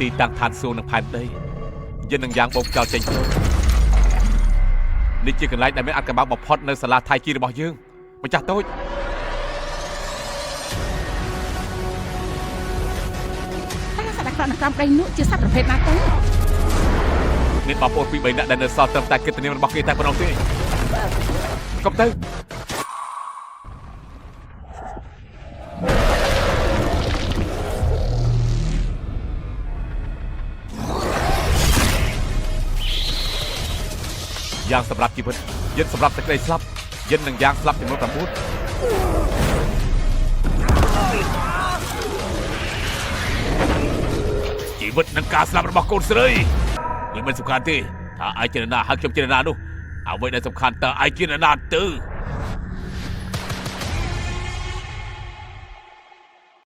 ទីតាំងឋានសួគ៌នឹងផែនដីយើងនឹងយ៉ាងបោកចោលចេញនេះជាកន្លែងដែលមានអត្ថកម្បាំងបំផុតនៅសាលាថៃគីរបស់យើងម្ចាស់តូចតែសត្វអាក្រក់នៅក្រោមដីនោះជាសត្វប្រភេទណាទៅមានបងប្អូនពីរបីនាក់ដែលនៅសល់ត្រឹមតែកិត្តិនាមរបស់គេតែប៉ុណ្ណោះទេកុំទៅយ៉ាងសម្រាប់ជីវិតយិនសម្រាប់សេចក្តីស្លាប់យិននឹងយ៉ាងស្លាប់ចំនួន9ជីវិតនិងការស្លាប់របស់កូនស្រីវាមិនសំខាន់ទេថាឯងជានរណាហើយខ្ញុំជានរណានោះអ្វីដែលសំខាន់តើឯងជានរណាទៅ